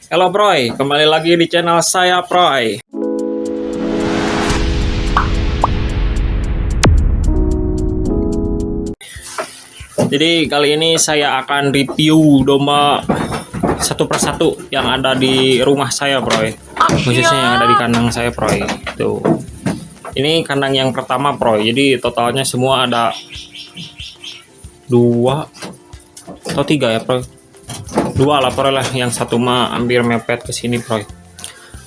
Halo Proy, kembali lagi di channel saya Proy. Jadi kali ini saya akan review domba satu persatu yang ada di rumah saya Proy. Khususnya yang ada di kandang saya Proy. Tuh. Ini kandang yang pertama Proy. Jadi totalnya semua ada 2 atau 3 ya Proy. 2 lah Proy lah, yang satu mah hampir mepet ke sini Proy.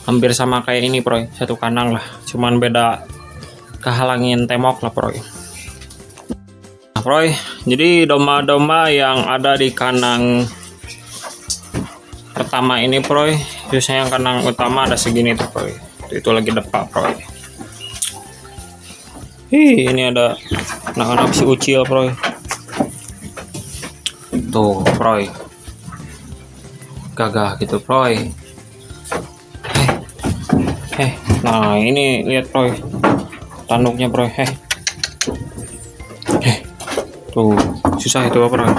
Hampir sama kayak ini Proy, satu kandang lah, cuman beda kehalangin tembok lah Proy. Nah Proy, jadi domba-domba yang ada di kandang pertama ini Proy, khususnya yang kandang utama ada segini tuh Proy. Itu lagi depak Proy. Ini ada anak-anak si ucil Proy. Tuh Proy, gagah gitu Proy. Nah ini lihat Proy, tanduknya Proy. Tuh susah itu Proy.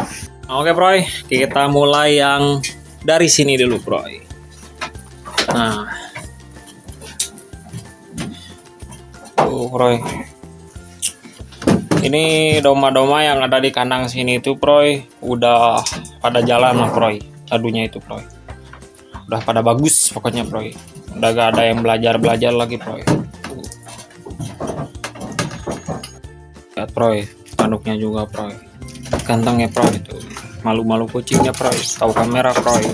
Oke Proy, kita mulai yang dari sini dulu Proy. Nah tuh Proy, ini domba-domba yang ada di kandang sini tuh Proy udah pada jalan lah Proy. Adunya itu Proy udah pada bagus pokoknya Proy, udah gak ada yang belajar lagi Proy. Lihat Proy, tanduknya juga Proy, ganteng ya Proy, itu malu-malu kucingnya Proy, tahu kamera Proy.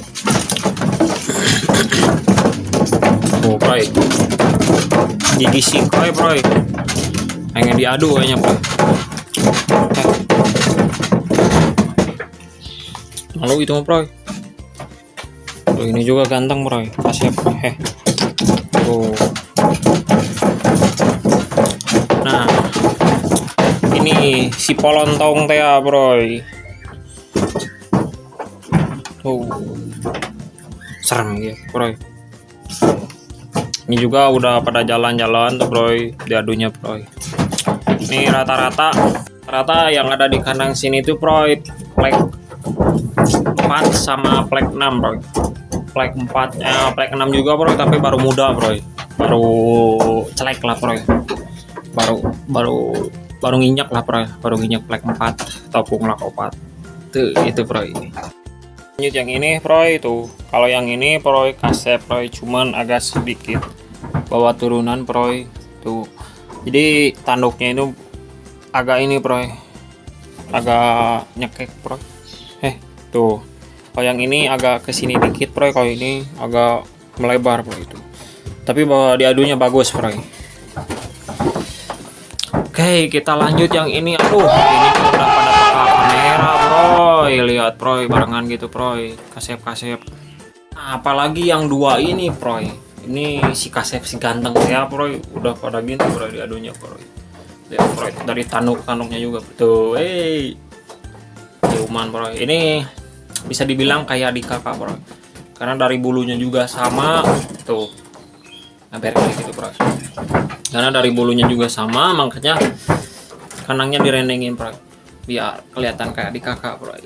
Oh Proy, gigi singkoy Proy, pengen diadu kayaknya Proy. Malu itu mah Proy. Tuh, ini juga ganteng Proy, kasep. Tuh. Nah, ini si polontong teh Proy. Tuh. Serem ya Proy. Ini juga udah pada jalan-jalan tuh Proy, diadunya Proy. Ini rata-rata yang ada di kandang sini tuh Proy, plek 4 sama plek 6 Proy. Plek 4, plek 6 juga Proy, tapi baru muda Proy. Baru celek lah Proy. Baru nginyak lah Proy, baru nginyak plek 4 atau punglak 4. Tuh itu Proy. Lanjut yang ini Proy tuh. Kalau yang ini Proy kasep Proy, cuman agak sedikit bawa turunan Proy. Tuh. Jadi tanduknya itu agak ini Proy. Agak nyekek Proy. Tuh. Kalau yang ini agak kesini dikit Proy, kalau ini agak melebar Proy itu. Tapi bahwa diadunya bagus Proy. Oke, kita lanjut yang ini. Aduh, ini udah pada peka kamera Proy. Lihat Proy, barengan gitu Proy. Kasep. Nah, apalagi yang 2 ini Proy. Ini si kasep si ganteng ya Proy. Udah pada gini Proy diadunya Proy. Lihat Proy, dari tanduknya juga. Tuh, ciuman Proy. Ini bisa dibilang kayak di kakak Proy, karena dari bulunya juga sama tuh, hampir kayak gitu Proy, karena dari bulunya juga sama, makanya kandangnya direndengin Proy biar kelihatan kayak di kakak Proy.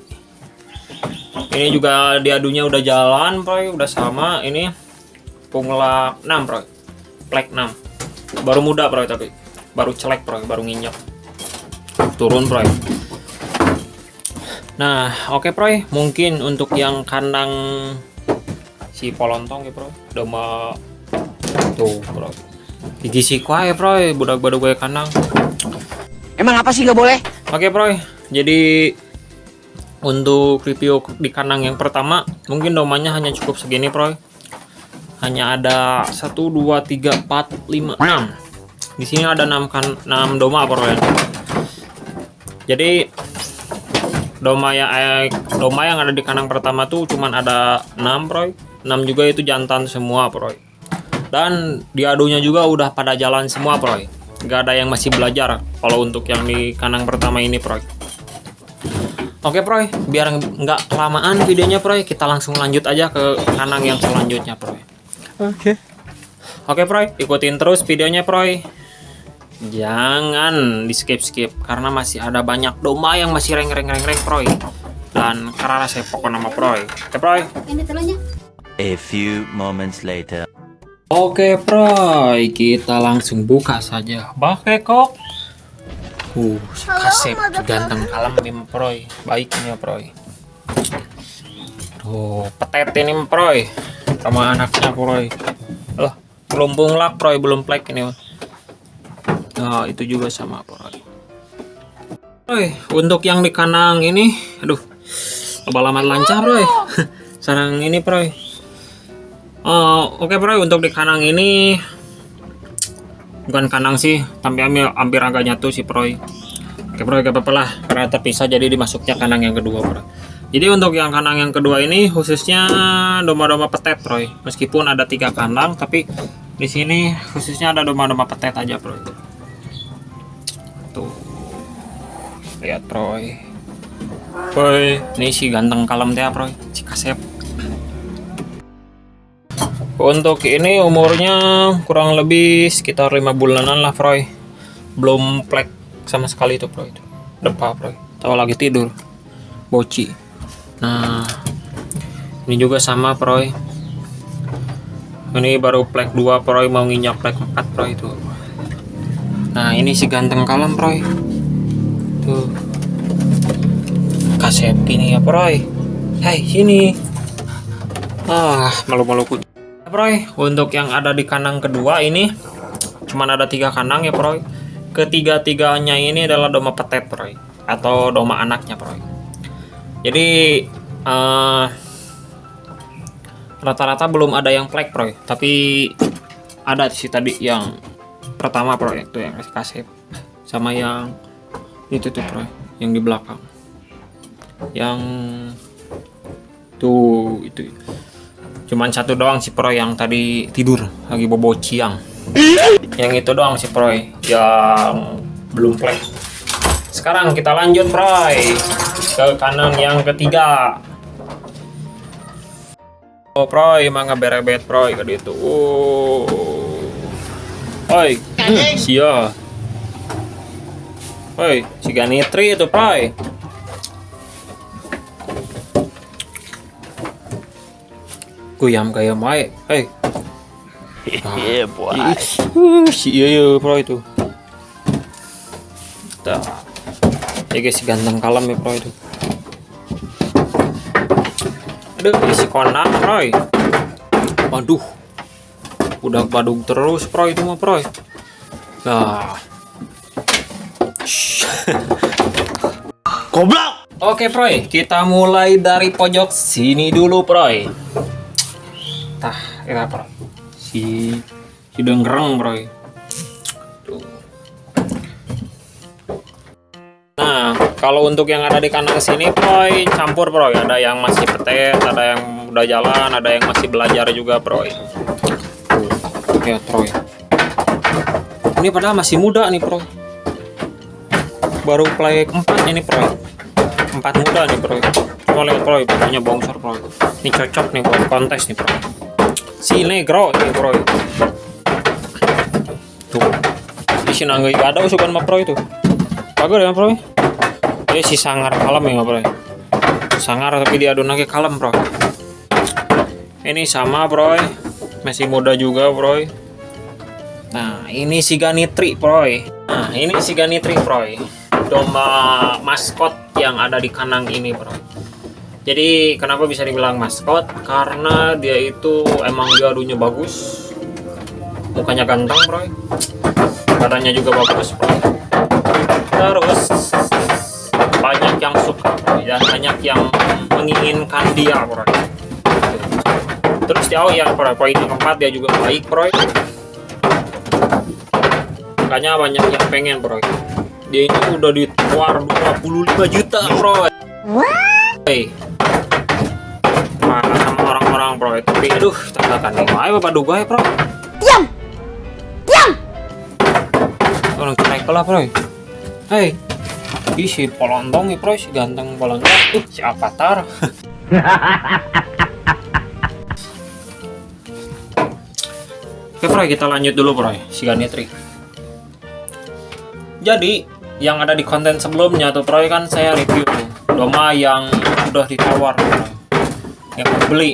Ini juga diadunya udah jalan Proy, udah sama. Ini punglak 6 Proy, plek 6, baru muda Proy, tapi baru celek Proy, baru nginjak turun Proy. Nah, oke Proy, mungkin untuk yang kandang si polontong ya Proy, domba tuh Proy. Gigi sikwa ya Proy, budak-budak gue kandang. Emang apa sih nggak boleh? Oke Proy, jadi untuk review di kandang yang pertama, mungkin dombanya hanya cukup segini Proy. Hanya ada 1, 2, 3, 4, 5, 6. Di sini ada 6 domba Proy. Jadi domba yang ada di kandang pertama tuh cuman ada 6 Proy. 6 juga itu jantan semua Proy. Dan diadunya juga udah pada jalan semua Proy. Gak ada yang masih belajar kalau untuk yang di kandang pertama ini Proy. Oke Proy, biar nggak kelamaan videonya Proy, kita langsung lanjut aja ke kandang yang selanjutnya Proy. Oke Proy, ikutin terus videonya Proy. Jangan di skip karena masih ada banyak domba yang masih reng Proy. Dan karena saya pokok nama Proy. Oke Proy. Ini telurnya. A few moments later. Oke, Proy, kita langsung buka saja. Pakai kok. Si kasep ganteng kalem nih, Proy. Baiknya, Proy. Tuh, petet ini, Proy. Sama anaknya, Proy. Loh, belum punglak, Proy, belum plek ini. Nah, itu juga sama, Proy. Proy, untuk yang di kanang ini, aduh, lama lancar, Proy. Sarang ini, Proy. Oke, Proy, untuk di kanang ini bukan kanang sih, tapi hampir agak nyatu sih, Proy. Oke, Proy, gak apa-apa lah, karena terpisah jadi dimasuknya kanang yang kedua, Proy. Jadi untuk yang kanang yang kedua ini khususnya domba-domba petet, Proy. Meskipun ada 3 kandang, tapi di sini khususnya ada domba-domba petet aja, Proy. Tuh, lihat, Proy. Proy, ini si ganteng kalem teh, Proy, si kasep. Untuk ini umurnya kurang lebih sekitar 5 bulanan lah, Proy. Belum plek sama sekali itu, Proy. Depa, Proy. Tahu lagi tidur. Boci. Nah, ini juga sama, Proy. Ini baru plek 2, Proy, mau nginjak plek 4, Proy itu. Nah, ini si ganteng kalem, Proy. Tuh. Kasep ini ya, Proy. Hai, sini. Malu-malu kucing. Proy, untuk yang ada di kandang kedua ini cuman ada 3 kandang ya, Proy. Ketiga-tiganya ini adalah domba petet, Proy, atau domba anaknya, Proy. Jadi rata-rata belum ada yang plek, Proy, tapi ada sih tadi yang pertama, Proy, itu yang kasep, sama yang itu tuh, Proy, yang di belakang, yang tuh itu. Cuman satu doang si Proy yang tadi tidur lagi bobo ciang. Yang itu doang si Proy yang belum plek. Sekarang kita lanjut, Proy, ke kandang yang ketiga. Oh, Proy, mangga berebet, Proy, ke itu. Oi, sia. Oi, si ganitri itu, Proy. Kuyam kayak mae, hei. Yeah, boy. Iya, Proy itu. Tuh. Ya guys, si ganteng kalem ya, Proy itu. Aduh, si konak, Proy. Waduh. Udah badung terus, Proy, itu mah, Proy. Nah. Goblok. Oke, Proy, kita mulai dari pojok sini dulu, Proy. Tah, kita, Proy. Si denggereng, Proy. Tuh. Nah, kalau untuk yang ada di kandang sini, Proy, campur, Proy. Ada yang masih petet, ada yang udah jalan, ada yang masih belajar juga, Proy. Tuh, ya, Proy. Ini padahal masih muda nih, Proy. Baru play 4 ini, Proy. 4 muda nih, Proy. Coba lihat, Proy, badannya bongsor, Proy. Ini cocok nih buat kontes nih, Proy. Si negro nih, Proy. Tuh. Di sini nggak ada usukan mah, Proy itu. Bagus ya, Proy. Ini si sangar kalem ya, Proy. Sangar tapi diadu lagi kalem, Proy. Ini sama, Proy. Masih muda juga, Proy. Nah, ini si ganitri, Proy. Nah, ini si ganitri, Proy. Domba maskot yang ada di kandang ini, Proy. Jadi kenapa bisa dibilang maskot? Karena dia itu emang diadunya bagus, mukanya ganteng, Proy. Badannya juga bagus, Proy. Terus banyak yang suka, Proy, dan banyak yang menginginkan dia, Proy. Terus dia yang Proy ini keempat, dia juga baik, Proy. Makanya banyak yang pengen, Proy. Dia ini udah ditawar 25 juta, Proy. Hey. Sama orang-orang, Proy. Tapi aduh, tandakan nih. Ayo Bapak duga ya, Proy. Diam! Diam! Orang cerai lah, Proy. Hei. Ih, si Polontong nih, Proy, si ganteng Polontong. Si Avatar. Oke, Proy, kita lanjut dulu, Proy. Si ganitri. Jadi, yang ada di konten sebelumnya tuh, Proy, kan saya review tuh domba yang udah ditawar, Proy. Yang beli.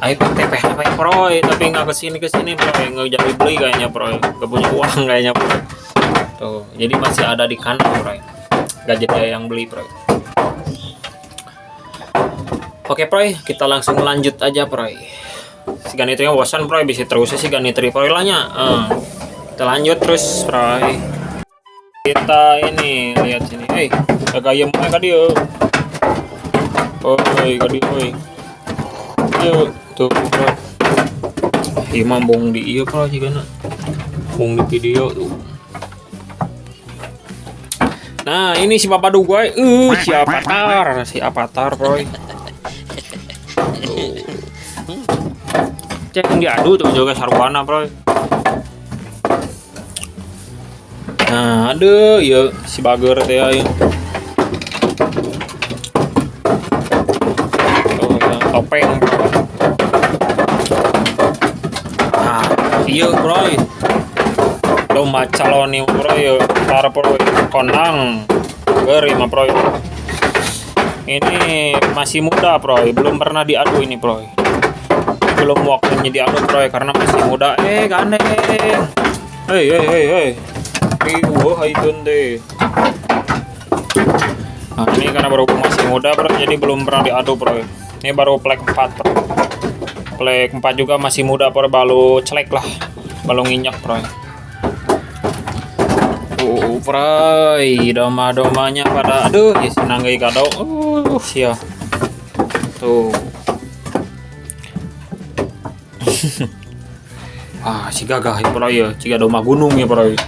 Ayo TP HP Proy, tapi nggak kesini Proy, nggak jadi beli kayaknya Proy, nggak punya uang kayaknya Proy. Tuh, jadi masih ada di kandang Proy, nggak jadi yang beli Proy. Oke Proy, kita langsung lanjut aja Proy. Si Ganitri bosan Proy, bisa terusnya si Ganitri Proy lahnya. Kita lanjut terus Proy. Kita ini lihat sini, agak mereka dia. Kadi yuk tuh Proy. Imam bong di iya Proy juga nak. Bong di video tuh. Nah, ini si Papa gue, si Avatar Proy. Cek diadu tuh juga sarwana Proy. Nah, aduh, ya si Bager teh ya. Topeng. Nah, iya Proy. Domba calon nih Proy, para Proy konang. Geri mah Proy. Ini masih muda Proy, belum pernah diadu ini Proy. Belum waktunya diadu Proy karena masih muda. Gandeng. Hei. Wah, itu deh. Nah, ini karena baru masih muda Proy, jadi belum pernah diadu Proy. Ini baru plek 4 Proy. Plek 4 juga masih muda Proy, baru celek lah. Baru nginyak Proy. Proy, domba-dombanya pada aduh, ya senang gay kado. Sia. Tuh. Si gagah ya Proy ya, jika domba gunung ya Proy.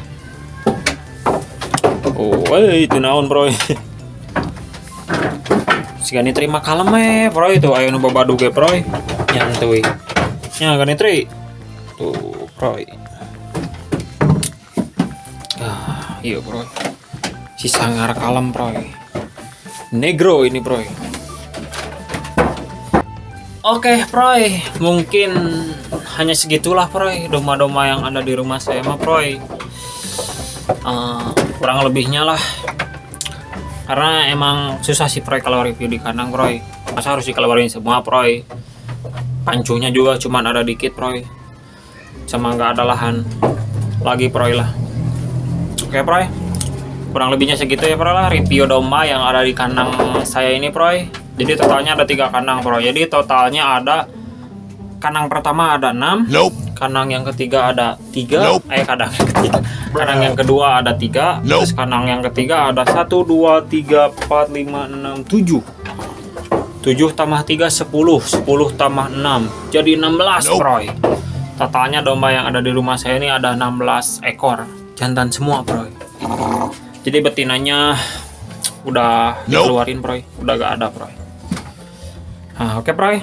Itu naon Proy. Si Ganitri mah kalem Proy tuh, ayo nu babadu ge Proy. Nyantuy. Nya Ganitri. Tuh Proy. Iya Proy. Si sangar kalem Proy. Negro ini Proy. Oke Proy, mungkin hanya segitulah Proy domba-domba yang ada di rumah saya mah Proy. Kurang lebihnya lah, karena emang susah sih Proy kalau review di kandang Proy. Masa harus dikeluarin semua Proy, pancunya juga cuman ada dikit Proy, sama nggak ada lahan lagi Proy lah. Oke Proy, kurang lebihnya segitu ya Proy lah review domba yang ada di kandang saya ini Proy. Jadi totalnya ada 3 kandang Proy. Jadi totalnya ada kandang pertama ada 6, kandang yang ketiga ada 3, kandang yang kedua ada 3, terus kandang yang ketiga ada 1, 2, 3, 4, 5, 6, 7. 7 tambah 3, 10, 10 tambah 6, jadi 16 Proy. Totalnya domba yang ada di rumah saya ini ada 16 ekor, jantan semua Proy. Jadi betinanya udah dikeluarin Proy, udah gak ada Proy. Nah, oke Proy.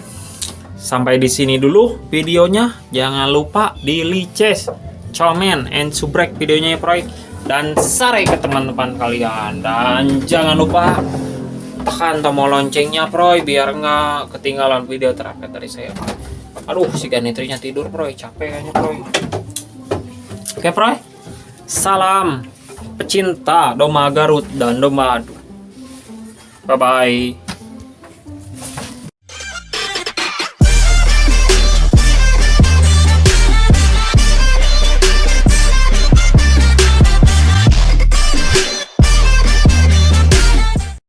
Sampai di sini dulu videonya. Jangan lupa di lices, comment, and subrek videonya ya Proy. Dan share ke teman-teman kalian. Dan jangan lupa tekan tombol loncengnya Proy, biar nggak ketinggalan video terupdate dari saya Proy. Aduh, si Ganitrinya tidur Proy, capek kayaknya Proy. Oke Proy. Salam pecinta domba Garut dan domba adu. Bye bye.